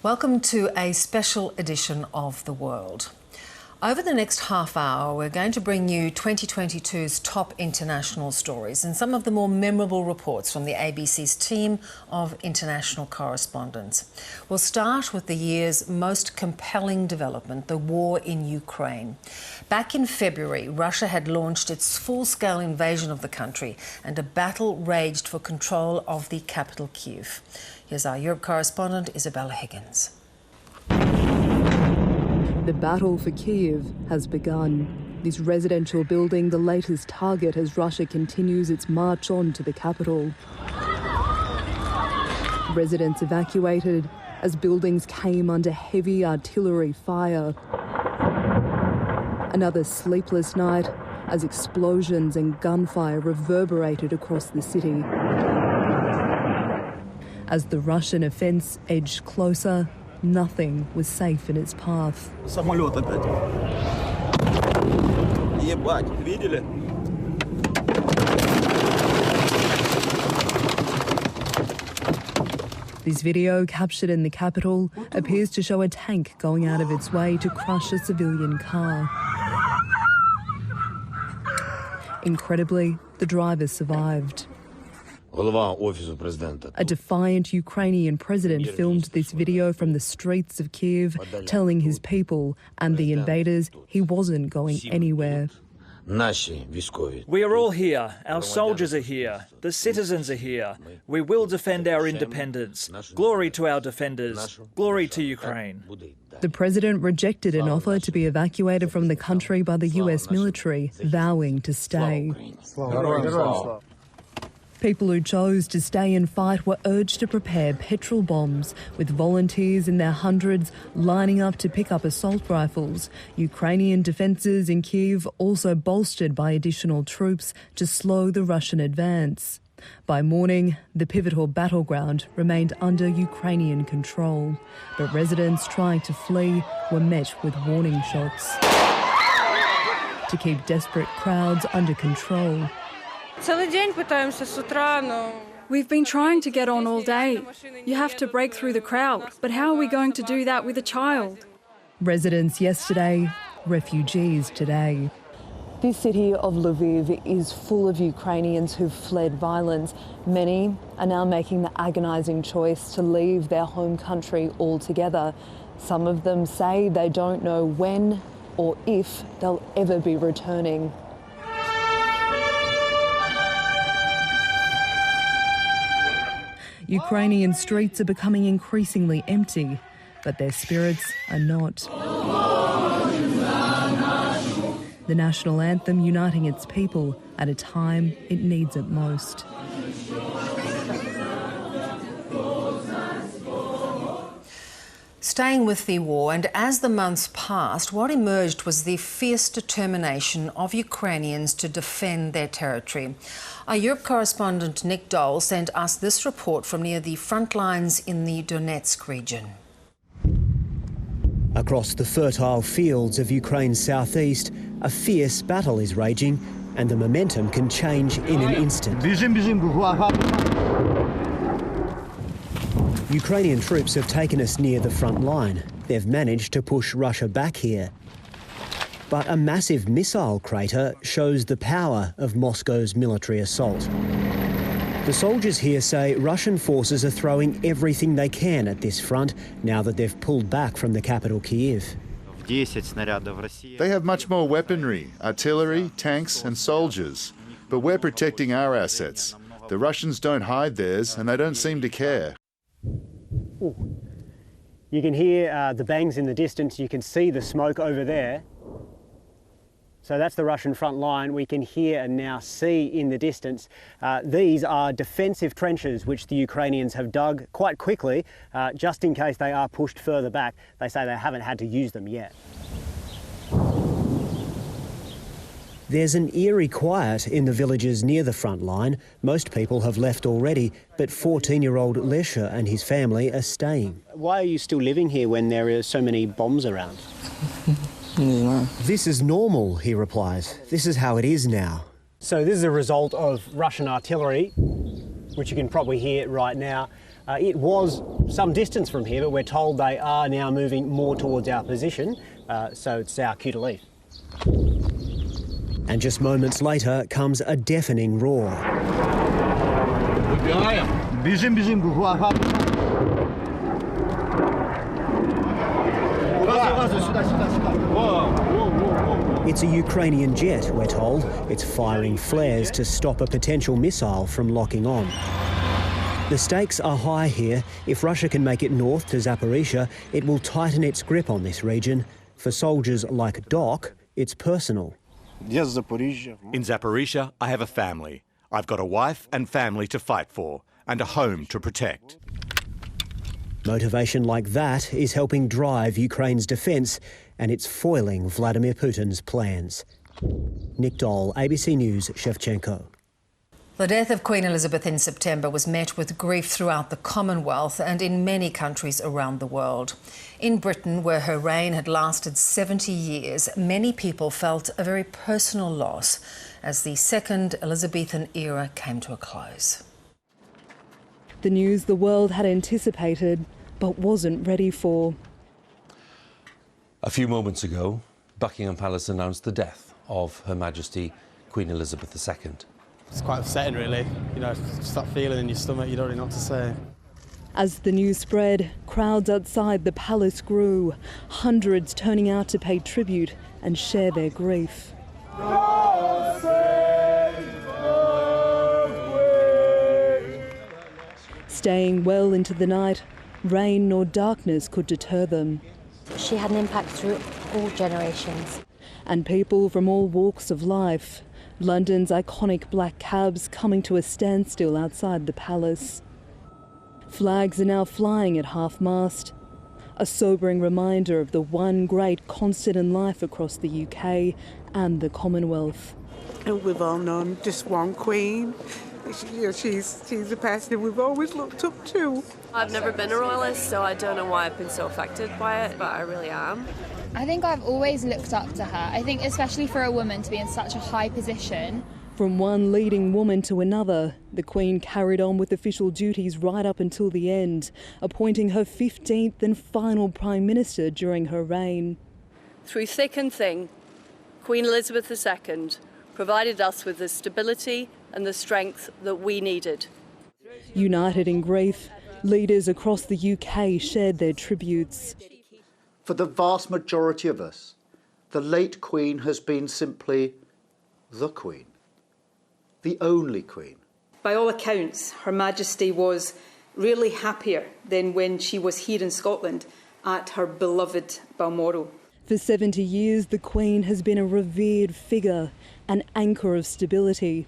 Welcome to a special edition of The World. Over the next half hour, we're going to bring you 2022's top international stories and some of the more memorable reports from the ABC's team of international correspondents. We'll start with the year's most compelling development, the war in Ukraine. Back in February, Russia had launched its full-scale invasion of the country and a battle raged for control of the capital, Kyiv. Here's our Europe correspondent, Isabella Higgins. The battle for Kyiv has begun. This residential building, the latest target as Russia continues its march on to the capital. Residents evacuated as buildings came under heavy artillery fire. Another sleepless night as explosions and gunfire reverberated across the city. As the Russian offence edged closer, nothing was safe in its path. Самолет опять. Ебать, видели? This video, captured in the capital, appears to show a tank going out of its way to crush a civilian car. Incredibly, the driver survived. A defiant Ukrainian president filmed this video from the streets of Kyiv, telling his people and the invaders he wasn't going anywhere. We are all here. Our soldiers are here. The citizens are here. We will defend our independence. Glory to our defenders. Glory to Ukraine. The president rejected an offer to be evacuated from the country by the US military, vowing to stay. People who chose to stay and fight were urged to prepare petrol bombs, with volunteers in their hundreds lining up to pick up assault rifles. Ukrainian defences in Kyiv also bolstered by additional troops to slow the Russian advance. By morning, the pivotal battleground remained under Ukrainian control, but residents trying to flee were met with warning shots. To keep desperate crowds under control, we've been trying to get on all day. You have to break through the crowd, but how are we going to do that with a child? Residents yesterday, refugees today. This city of Lviv is full of Ukrainians who've fled violence. Many are now making the agonising choice to leave their home country altogether. Some of them say they don't know when or if they'll ever be returning. Ukrainian streets are becoming increasingly empty, but their spirits are not. The national anthem uniting its people at a time it needs it most. Staying with the war, and as the months passed, what emerged was the fierce determination of Ukrainians to defend their territory. Our Europe correspondent Nick Dole sent us this report from near the front lines in the Donetsk region. Across the fertile fields of Ukraine's southeast, a fierce battle is raging, and the momentum can change in an instant. Ukrainian troops have taken us near the front line. They've managed to push Russia back here. But a massive missile crater shows the power of Moscow's military assault. The soldiers here say Russian forces are throwing everything they can at this front now that they've pulled back from the capital, Kyiv. They have much more weaponry, artillery, tanks and soldiers. But we're protecting our assets. The Russians don't hide theirs and they don't seem to care. Ooh. You can hear the bangs in the distance. You can see the smoke over there. So that's the Russian front line. We can hear and now see in the distance. These are defensive trenches which the Ukrainians have dug quite quickly, just in case they are pushed further back. They say they haven't had to use them yet. There's an eerie quiet in the villages near the front line. Most people have left already, but 14-year-old Lesha and his family are staying. Why are you still living here when there are so many bombs around? This is normal, he replies. This is how it is now. So this is a result of Russian artillery, which you can probably hear right now. It was some distance from here, but we're told they are now moving more towards our position, so it's our cue to leave. And just moments later comes a deafening roar. It's a Ukrainian jet, we're told. It's firing flares to stop a potential missile from locking on. The stakes are high here. If Russia can make it north to Zaporizhzhia, it will tighten its grip on this region. For soldiers like Doc, it's personal. In Zaporizhzhia, I have a family. I've got a wife and family to fight for, and a home to protect. Motivation like that is helping drive Ukraine's defence, and it's foiling Vladimir Putin's plans. Nick Dole, ABC News, Shevchenko. The death of Queen Elizabeth in September was met with grief throughout the Commonwealth and in many countries around the world. In Britain, where her reign had lasted 70 years, many people felt a very personal loss as the second Elizabethan era came to a close. The news the world had anticipated but wasn't ready for. A few moments ago, Buckingham Palace announced the death of Her Majesty Queen Elizabeth II. It's quite upsetting, really. You know, just that feeling in your stomach, you don't really know what to say. As the news spread, crowds outside the palace grew, hundreds turning out to pay tribute and share their grief. Staying well into the night, rain nor darkness could deter them. She had an impact through all generations. And people from all walks of life. London's iconic black cabs coming to a standstill outside the palace. Flags are now flying at half-mast, a sobering reminder of the one great constant in life across the UK and the Commonwealth. And we've all known just one queen. She's the person we've always looked up to. I've never been a royalist, so I don't know why I've been so affected by it, but I really am. I think I've always looked up to her. I think especially for a woman to be in such a high position. From one leading woman to another, the Queen carried on with official duties right up until the end, appointing her 15th and final Prime Minister during her reign. Through thick and thin, Queen Elizabeth II provided us with the stability and the strength that we needed. United in grief, leaders across the UK shared their tributes. For the vast majority of us, the late Queen has been simply the Queen, the only Queen. By all accounts, Her Majesty was really happier than when she was here in Scotland at her beloved Balmoral. For 70 years, the Queen has been a revered figure, an anchor of stability.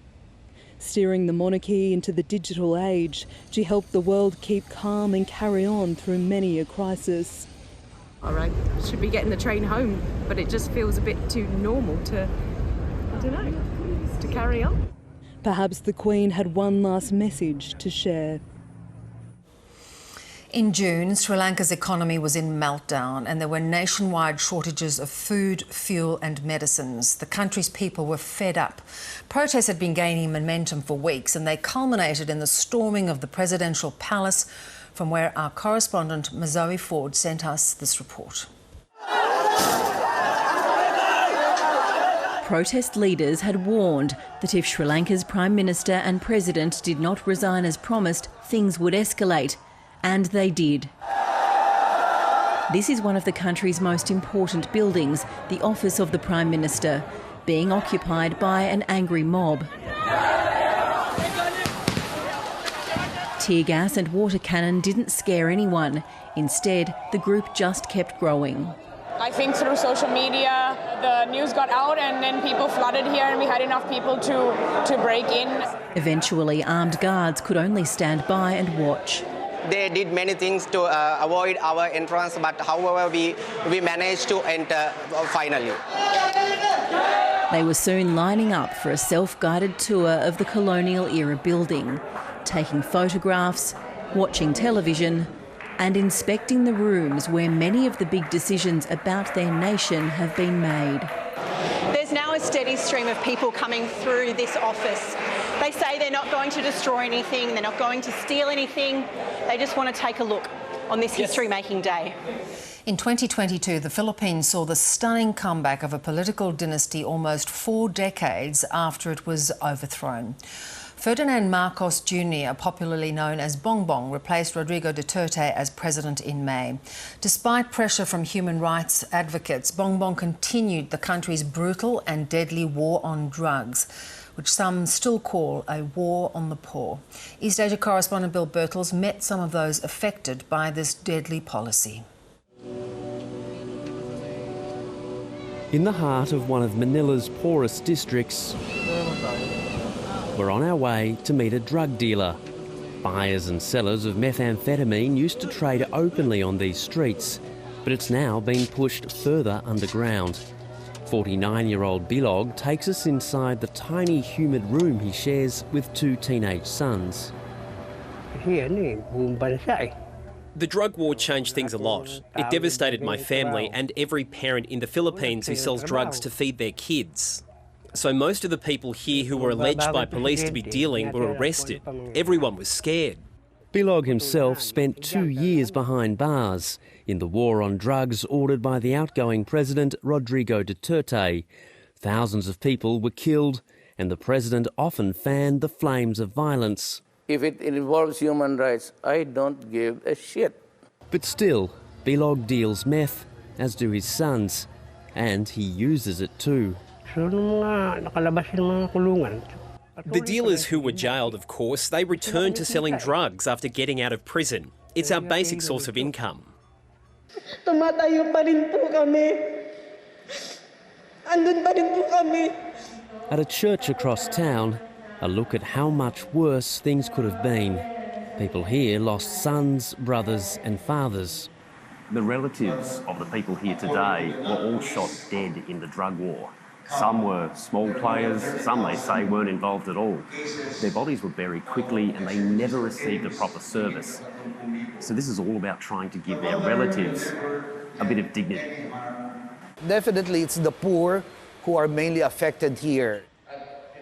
Steering the monarchy into the digital age, she helped the world keep calm and carry on through many a crisis. All right, should be getting the train home, but it just feels a bit too normal to, I don't know, to carry on. Perhaps the Queen had one last message to share. In June, Sri Lanka's economy was in meltdown and there were nationwide shortages of food, fuel and medicines. The country's people were fed up. Protests had been gaining momentum for weeks and they culminated in the storming of the presidential palace, from where our correspondent Zoe Ford sent us this report. Protest leaders had warned that if Sri Lanka's Prime Minister and President did not resign as promised, things would escalate. And they did. This is one of the country's most important buildings, the office of the Prime Minister, being occupied by an angry mob. Tear gas and water cannon didn't scare anyone. Instead, the group just kept growing. I think through social media, the news got out and then people flooded here and we had enough people to break in. Eventually, armed guards could only stand by and watch. They did many things to avoid our entrance, but however, we managed to enter finally. They were soon lining up for a self-guided tour of the colonial-era building, taking photographs, watching television and inspecting the rooms where many of the big decisions about their nation have been made. There's now a steady stream of people coming through this office. They They say they're not going to destroy anything, they're not going to steal anything. They just want to take a look on this history-making day. In 2022, the Philippines saw the stunning comeback of a political dynasty almost 4 decades after it was overthrown. Ferdinand Marcos Jr., popularly known as Bongbong, replaced Rodrigo Duterte as president in May. Despite pressure from human rights advocates, Bongbong continued the country's brutal and deadly war on drugs, which some still call a war on the poor. East Asia correspondent Bill Birtles met some of those affected by this deadly policy. In the heart of one of Manila's poorest districts, we're on our way to meet a drug dealer. Buyers and sellers of methamphetamine used to trade openly on these streets, but it's now been pushed further underground. 49-year-old Bilog takes us inside the tiny humid room he shares with 2 teenage sons. The drug war changed things a lot. It devastated my family and every parent in the Philippines who sells drugs to feed their kids. So most of the people here who were alleged by police to be dealing were arrested. Everyone was scared. Bilog himself spent 2 years behind bars in the war on drugs ordered by the outgoing president Rodrigo Duterte. Thousands of people were killed and the president often fanned the flames of violence. If it involves human rights, I don't give a shit. But still, Bilog deals meth, as do his sons, and he uses it too. The dealers who were jailed, of course, they returned to selling drugs after getting out of prison. It's our basic source of income. At a church across town, a look at how much worse things could have been. People here lost sons, brothers and fathers. The relatives of the people here today were all shot dead in the drug war. Some were small players, some they say weren't involved at all. Their bodies were buried quickly and they never received a proper service. So this is all about trying to give their relatives a bit of dignity. Definitely it's the poor who are mainly affected here.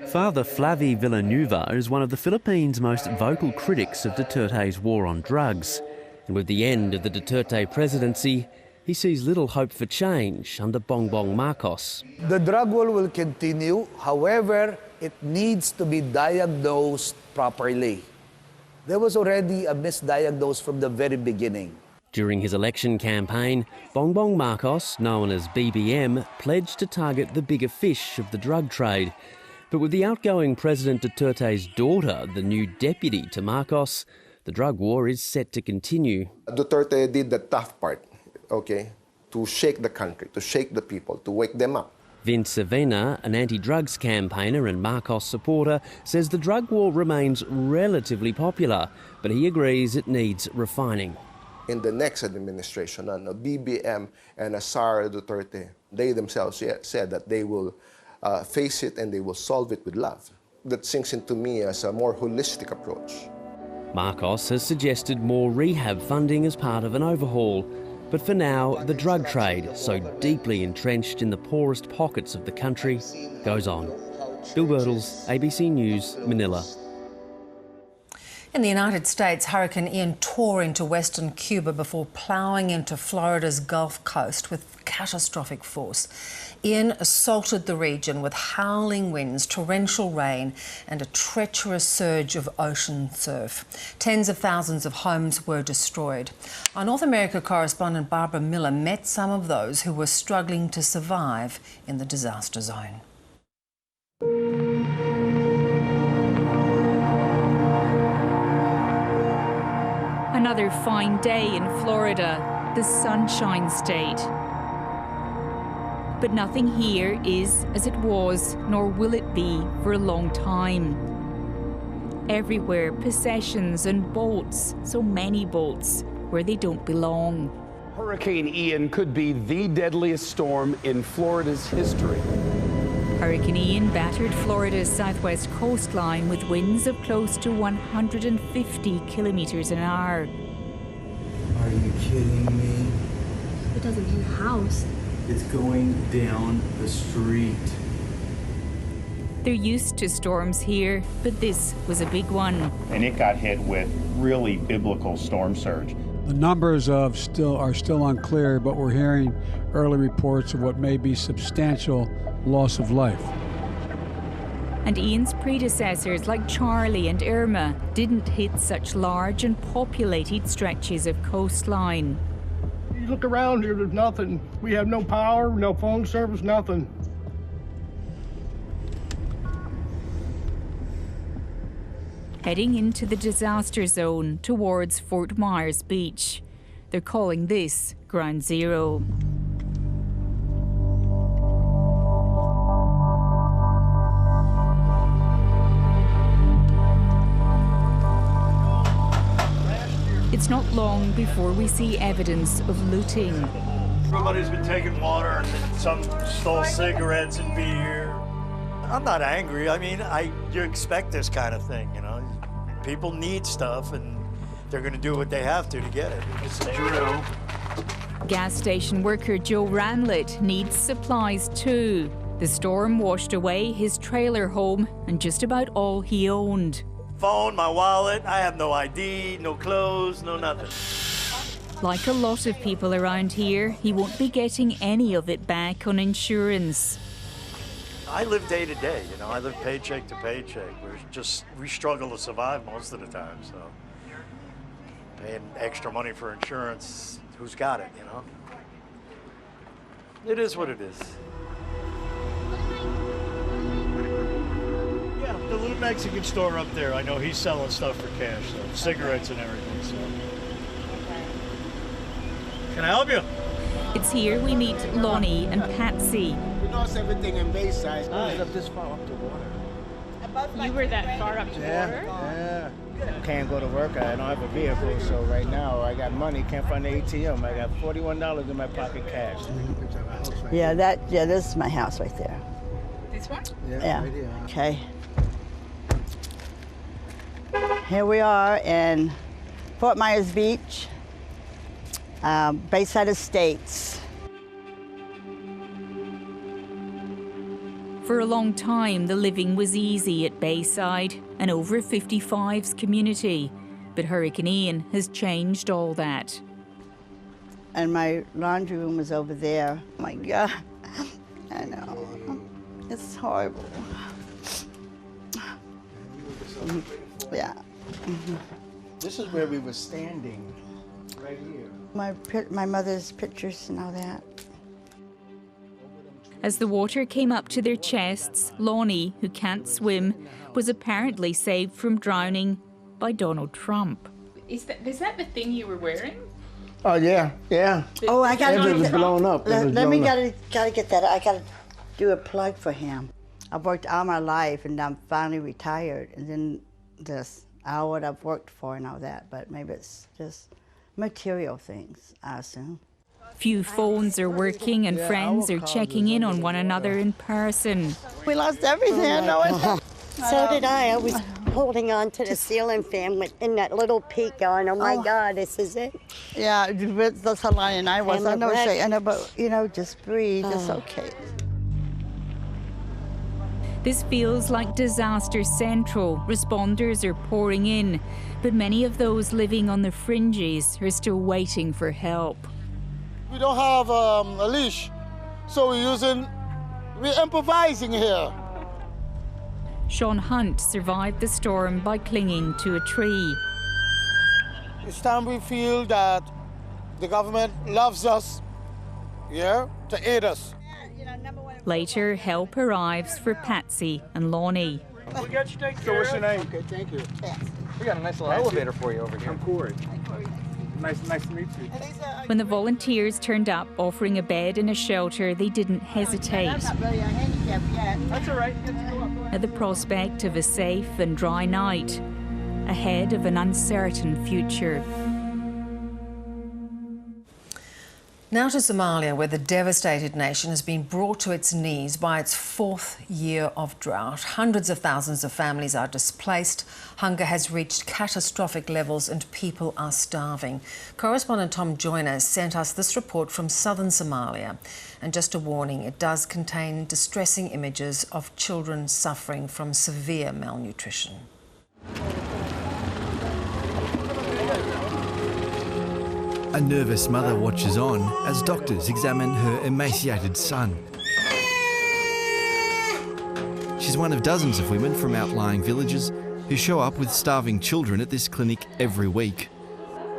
Father Flavi Villanueva is one of the Philippines' most vocal critics of Duterte's war on drugs. And with the end of the Duterte presidency, he sees little hope for change under Bongbong Marcos. The drug war will continue, however, it needs to be diagnosed properly. There was already a misdiagnosis from the very beginning. During his election campaign, Bongbong Marcos, known as BBM, pledged to target the bigger fish of the drug trade. But with the outgoing President Duterte's daughter, the new deputy to Marcos, the drug war is set to continue. Duterte did the tough part, okay, to shake the country, to shake the people, to wake them up. Vince Avena, an anti-drugs campaigner and Marcos supporter, says the drug war remains relatively popular, but he agrees it needs refining. In the next administration, BBM and Sara Duterte, they themselves said that they will face it and they will solve it with love. That sinks into me as a more holistic approach. Marcos has suggested more rehab funding as part of an overhaul. But for now, the drug trade, so deeply entrenched in the poorest pockets of the country, goes on. Bill Birtles, ABC News, Manila. In the United States, Hurricane Ian tore into western Cuba before ploughing into Florida's Gulf Coast with catastrophic force. Ian assaulted the region with howling winds, torrential rain and a treacherous surge of ocean surf. Tens of thousands of homes were destroyed. Our North America correspondent Barbara Miller met some of those who were struggling to survive in the disaster zone. Another fine day in Florida, the Sunshine State. But nothing here is as it was, nor will it be for a long time. Everywhere, possessions and boats, so many boats, where they don't belong. Hurricane Ian could be the deadliest storm in Florida's history. Hurricane Ian battered Florida's southwest coastline with winds of close to 150 kilometres an hour. Are you kidding me? It doesn't hit a house. It's going down the street. They're used to storms here, but this was a big one. And it got hit with really biblical storm surge. The numbers are still unclear, but we're hearing early reports of what may be substantial loss of life. And Ian's predecessors, like Charlie and Irma, didn't hit such large and populated stretches of coastline. You look around here, there's nothing. We have no power, no phone service, nothing. Heading into the disaster zone towards Fort Myers Beach. They're calling this Ground Zero. It's not long before we see evidence of looting. Everybody's been taking water and some stole cigarettes and beer. I'm not angry. I mean, you expect this kind of thing, you know. People need stuff and they're going to do what they have to get it. It's a drill. Gas station worker Joe Ranlett needs supplies too. The storm washed away his trailer home and just about all he owned. Phone, my wallet, I have no ID, no clothes, no nothing. Like a lot of people around here, he won't be getting any of it back on insurance. I live day to day, you know, I live paycheck to paycheck. We struggle to survive most of the time, so paying extra money for insurance, who's got it, you know? It is what it is. Yeah, the little Mexican store up there, I know he's selling stuff for cash, so cigarettes and everything, so. Can I help you? It's here we meet Lonnie and Patsy. We lost everything in Bayside. Up this far up to water. You were that far up to water? Yeah. Can't go to work. I don't have a vehicle, so right now I got money. Can't find the ATM. I got $41 in my pocket cash. Yeah, this is my house right there. This one? Yeah. Right here. Okay. Here we are in Fort Myers Beach, Bayside Estates. For a long time, the living was easy at Bayside, an over 55s community. But Hurricane Ian has changed all that. And my laundry room was over there. Oh my God, I know. It's horrible. Yeah. This is where we were standing, right here. My mother's pictures and all that. As the water came up to their chests, Lonnie, who can't swim, was apparently saved from drowning by Donald Trump. Is that the thing you were wearing? Oh yeah. Oh, I gotta it was blown up. Gotta get that. I gotta do a plug for him. I've worked all my life, and I'm finally retired. And then this, all what I've worked for and all that. But maybe it's just material things, I assume. Few phones are working and friends are checking in on one another in person. We lost everything, I know it. So did I. I was holding on to the ceiling fan in that little peak going, oh my God, this is it. Yeah, that's how lying I was. I know, but just breathe, it's okay. This feels like disaster central. Responders are pouring in, but many of those living on the fringes are still waiting for help. We don't have a leash, so we're improvising here. Sean Hunt survived the storm by clinging to a tree. It's time we feel that the government loves us, to aid us. Later, help arrives for Patsy and Lonnie. We got you taken care of. So what's your name? Okay, thank you. We got a nice little elevator for you over here. I'm Corey. Nice to meet you. When the volunteers turned up offering a bed and a shelter, they didn't hesitate. I'm not really a handicap yet. That's all right. At the prospect of a safe and dry night, ahead of an uncertain future. Now to Somalia, where the devastated nation has been brought to its knees by its fourth year of drought. Hundreds of thousands of families are displaced, hunger has reached catastrophic levels and people are starving. Correspondent Tom Joyner sent us this report from southern Somalia. And just a warning, it does contain distressing images of children suffering from severe malnutrition. A nervous mother watches on as doctors examine her emaciated son. She's one of dozens of women from outlying villages who show up with starving children at this clinic every week.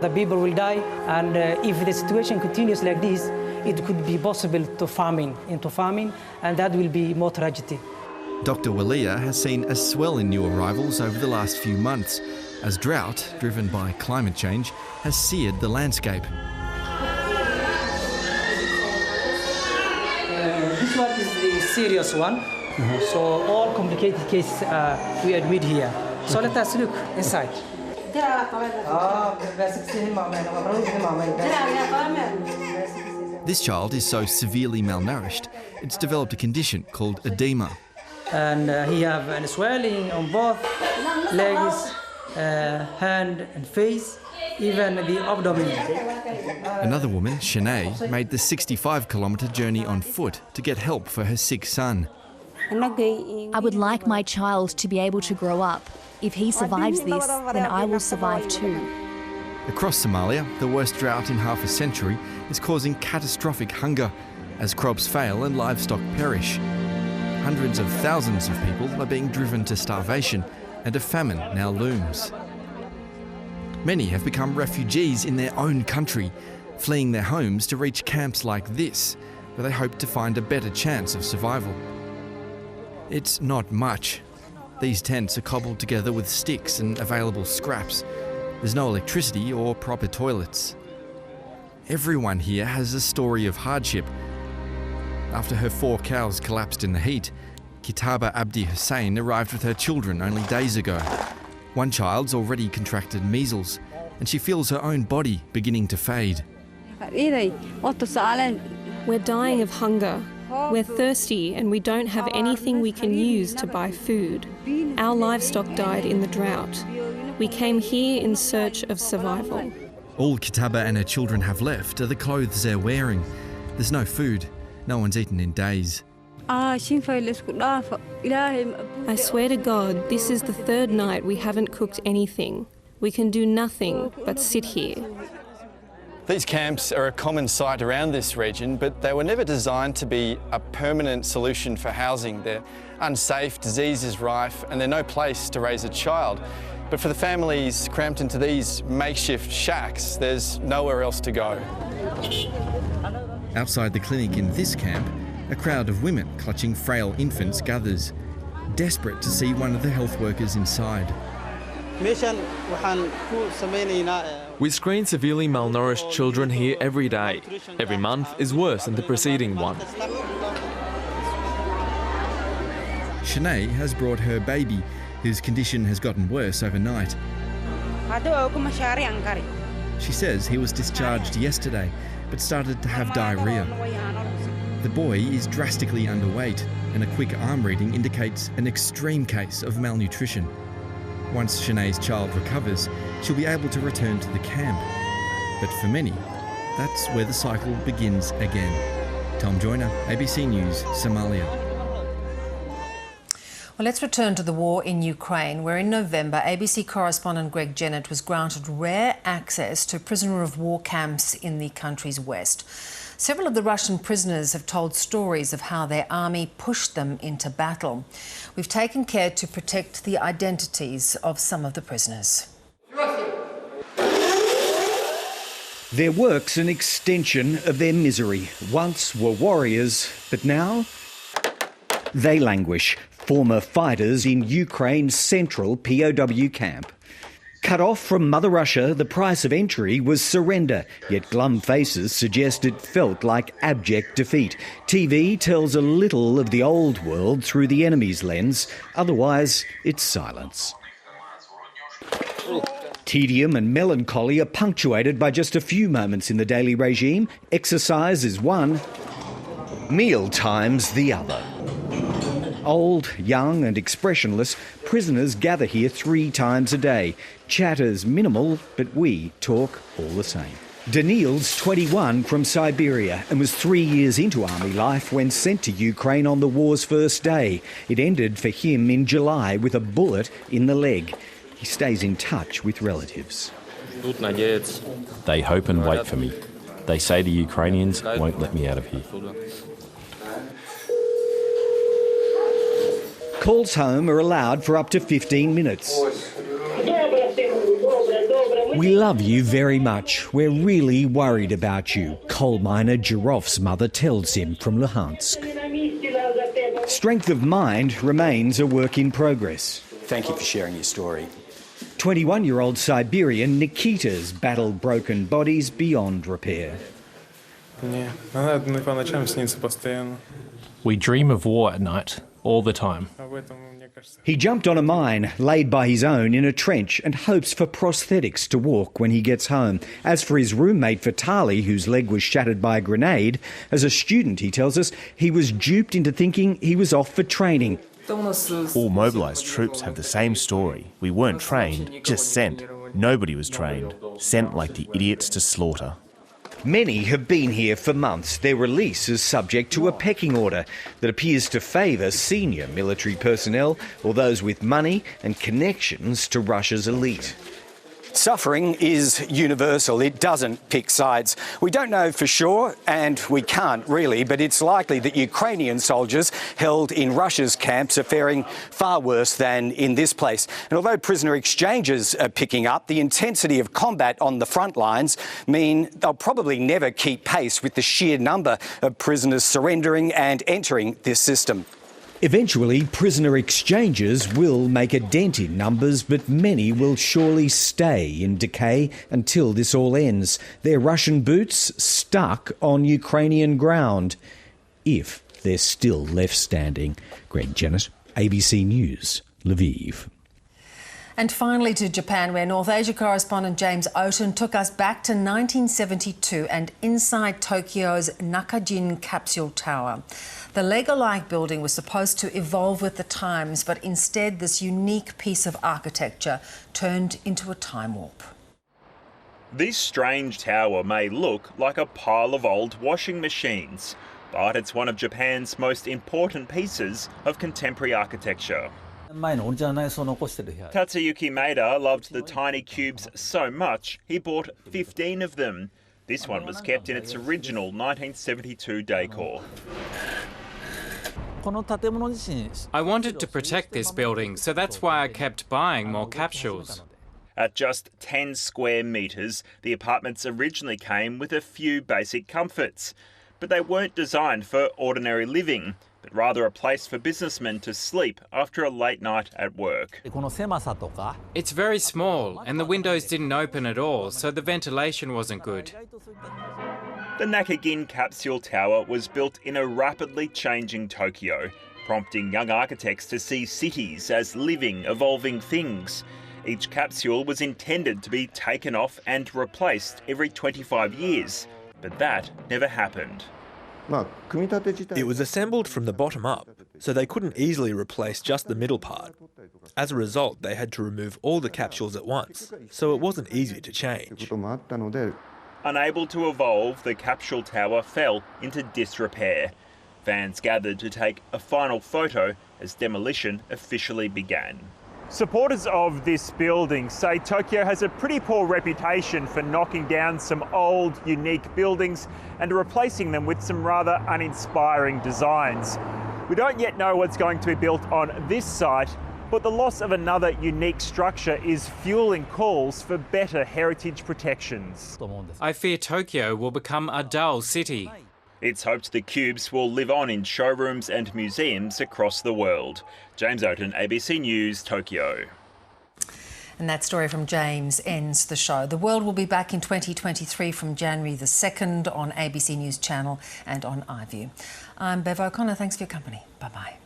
The people will die, and if the situation continues like this, it could be possible to famine, and that will be more tragedy. Dr. Walia has seen a swell in new arrivals over the last few months, as drought, driven by climate change, has seared the landscape. This one is the serious one. So all complicated cases we admit here. So let us look inside. This child is so severely malnourished, it's developed a condition called edema. And he have a swelling on both legs, hand and face, even the abdomen. Another woman, Shanae, made the 65-kilometre journey on foot to get help for her sick son. I would like my child to be able to grow up. If he survives this, then I will survive too. Across Somalia, the worst drought in half a century is causing catastrophic hunger as crops fail and livestock perish. Hundreds of thousands of people are being driven to starvation, and a famine now looms. Many have become refugees in their own country, fleeing their homes to reach camps like this, where they hope to find a better chance of survival. It's not much. These tents are cobbled together with sticks and available scraps. There's no electricity or proper toilets. Everyone here has a story of hardship. After her 4 cows collapsed in the heat, Kitaba Abdi Hussein arrived with her children only days ago. One child's already contracted measles, and she feels her own body beginning to fade. We're dying of hunger. We're thirsty and we don't have anything we can use to buy food. Our livestock died in the drought. We came here in search of survival. All Kitaba and her children have left are the clothes they're wearing. There's no food. No one's eaten in days. I swear to God, this is the 3rd night we haven't cooked anything. We can do nothing but sit here. These camps are a common sight around this region, but they were never designed to be a permanent solution for housing. They're unsafe, disease is rife, and they're no place to raise a child. But for the families cramped into these makeshift shacks, there's nowhere else to go. Outside the clinic in this camp, a crowd of women clutching frail infants gathers, desperate to see one of the health workers inside. We screen severely malnourished children here every day. Every month is worse than the preceding one. Shanae has brought her baby, whose condition has gotten worse overnight. She says he was discharged yesterday, but started to have diarrhoea. The boy is drastically underweight, and a quick arm reading indicates an extreme case of malnutrition. Once Shanae's child recovers, she'll be able to return to the camp. But for many, that's where the cycle begins again. Tom Joyner, ABC News, Somalia. Well, let's return to the war in Ukraine, where in November, ABC correspondent Greg Jennett was granted rare access to prisoner of war camps in the country's west. Several of the Russian prisoners have told stories of how their army pushed them into battle. We've taken care to protect the identities of some of the prisoners. Their work's an extension of their misery. Once were warriors, but now they languish. Former fighters in Ukraine's central POW camp. Cut off from Mother Russia, the price of entry was surrender, yet glum faces suggest it felt like abject defeat. TV tells a little of the old world through the enemy's lens, otherwise it's silence. Tedium and melancholy are punctuated by just a few moments in the daily regime. Exercise is one, meal time's the other. Old, young and expressionless, prisoners gather here 3 times a day. Chatter's minimal, but we talk all the same. Daniil's 21 from Siberia and was 3 years into army life when sent to Ukraine on the war's first day. It ended for him in July with a bullet in the leg. He stays in touch with relatives. They hope and wait for me. They say the Ukrainians won't let me out of here. Calls home are allowed for up to 15 minutes. We love you very much. We're really worried about you, coal miner Jirov's mother tells him from Luhansk. Strength of mind remains a work in progress. Thank you for sharing your story. 21-year-old Siberian Nikita's battled broken bodies beyond repair. We dream of war at night, all the time. He jumped on a mine laid by his own in a trench and hopes for prosthetics to walk when he gets home. As for his roommate Vitaly, whose leg was shattered by a grenade, as a student, he tells us, he was duped into thinking he was off for training. All mobilised troops have the same story. We weren't trained, just sent. Nobody was trained. Sent like the idiots to slaughter. Many have been here for months. Their release is subject to a pecking order that appears to favour senior military personnel or those with money and connections to Russia's elite. Suffering is universal. It doesn't pick sides. We don't know for sure, and we can't really, but it's likely that Ukrainian soldiers held in Russia's camps are faring far worse than in this place. And although prisoner exchanges are picking up, the intensity of combat on the front lines mean they'll probably never keep pace with the sheer number of prisoners surrendering and entering this system. Eventually, prisoner exchanges will make a dent in numbers, but many will surely stay in decay until this all ends. Their Russian boots stuck on Ukrainian ground, if they're still left standing. Greg Jennett, ABC News, Lviv. And finally to Japan, where North Asia correspondent James Oaten took us back to 1972 and inside Tokyo's Nakajin Capsule Tower. The Lego-like building was supposed to evolve with the times, but instead this unique piece of architecture turned into a time warp. This strange tower may look like a pile of old washing machines, but it's one of Japan's most important pieces of contemporary architecture. Tatsuyuki Maeda loved the tiny cubes so much he bought 15 of them. This one was kept in its original 1972 decor. I wanted to protect this building, so that's why I kept buying more capsules. At just 10 square metres, the apartments originally came with a few basic comforts, but they weren't designed for ordinary living, but rather a place for businessmen to sleep after a late night at work. It's very small, and the windows didn't open at all, so the ventilation wasn't good. The Nakajin Capsule Tower was built in a rapidly changing Tokyo, prompting young architects to see cities as living, evolving things. Each capsule was intended to be taken off and replaced every 25 years, but that never happened. It was assembled from the bottom up, so they couldn't easily replace just the middle part. As a result, they had to remove all the capsules at once, so it wasn't easy to change. Unable to evolve, the capsule tower fell into disrepair. Fans gathered to take a final photo as demolition officially began. Supporters of this building say Tokyo has a pretty poor reputation for knocking down some old, unique buildings and replacing them with some rather uninspiring designs. We don't yet know what's going to be built on this site, but the loss of another unique structure is fueling calls for better heritage protections. I fear Tokyo will become a dull city. It's hoped the cubes will live on in showrooms and museums across the world. James Oaten, ABC News, Tokyo. And that story from James ends the show. The World will be back in 2023 from January the 2nd on ABC News Channel and on iView. I'm Bev O'Connor. Thanks for your company. Bye-bye.